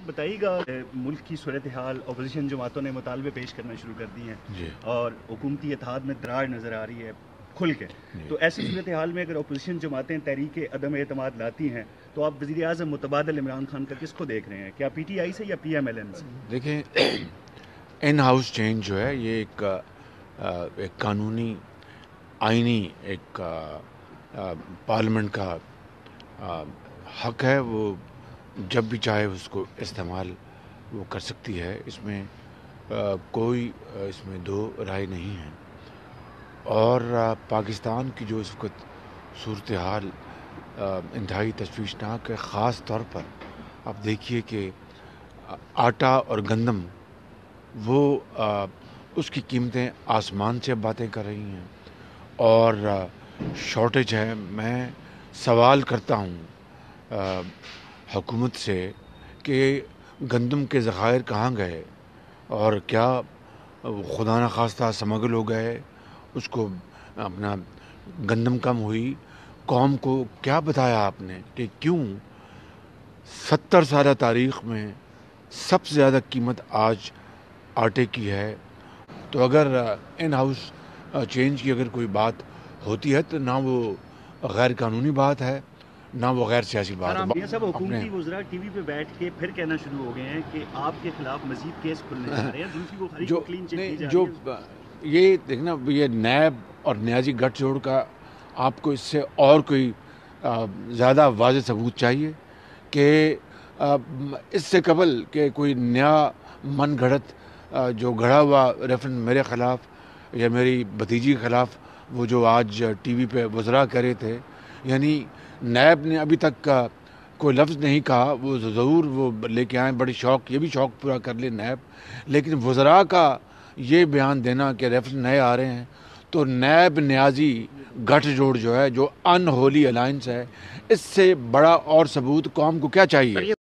بتائیے گا ملک کی صورتحال اپوزیشن جماعتوں نے مطالبے پیش کرنا شروع کر دیے ہیں اور حکومتی اتحاد میں دراڑ نظر آ رہی ہے کھل کے، تو ایسی صورتحال میں اگر اپوزیشن جماعتیں تحریک عدم اعتماد لاتی ہیں تو آپ وزیر اعظم متبادل عمران خان کا کس کو دیکھ رہے ہیں، کیا پی ٹی آئی سے یا پی ایم ایل این سے؟ دیکھیں، ان ہاؤس چینج جو ہے یہ ایک قانونی آئینی ایک پارلیمنٹ کا حق ہے، وہ جب بھی چاہے اس کو استعمال وہ کر سکتی ہے، اس میں کوئی اس میں دو رائے نہیں ہے۔ اور پاکستان کی جو اس وقت صورتحال انتہائی تشویشناک ہے، خاص طور پر آپ دیکھیے کہ آٹا اور گندم وہ اس کی قیمتیں آسمان سے باتیں کر رہی ہیں اور شارٹیج ہے۔ میں سوال کرتا ہوں حکومت سے کہ گندم کے ذخائر کہاں گئے، اور کیا خدا نخواستہ سمگل ہو گئے، اس کو اپنا گندم کم ہوئی؟ قوم کو کیا بتایا آپ نے کہ کیوں 70 سالہ تاریخ میں سب سے زیادہ قیمت آج آٹے کی ہے؟ تو اگر ان ہاؤس چینج کی اگر کوئی بات ہوتی ہے تو نہ وہ غیر قانونی بات ہے، نہ وہ غیر سیاسی بات ہے۔ میاں صاحب، حکومتی وزراء ٹی وی پہ بیٹھ کے پھر کہنا شروع ہو گئے ہیں کہ آپ کے خلاف مزید کیس کھلنے جا رہے ہیں، زلفی بخاری کو کلین چٹ دی جا رہی ہے۔ یہ دیکھنا، یہ نیب اور نیازی گٹھ جوڑ کا آپ کو اس سے اور کوئی زیادہ واضح ثبوت چاہیے کہ اس سے قبل کہ کوئی نیا من گھڑت جو گھڑا ہوا ریفرنڈم میرے خلاف یا میری بھتیجی کے خلاف، وہ جو آج ٹی وی پہ وزراء کہہ رہے تھے، یعنی نیب نے ابھی تک کوئی لفظ نہیں کہا، وہ ضرور وہ لے کے آئیں، بڑی شوق، یہ بھی شوق پورا کر لے نیب، لیکن وزراء کا یہ بیان دینا کہ ریفرنڈم نئے آ رہے ہیں، تو نیب نیازی گٹھ جوڑ جو ہے، جو ان ہولی الائنس ہے، اس سے بڑا اور ثبوت قوم کو کیا چاہیے؟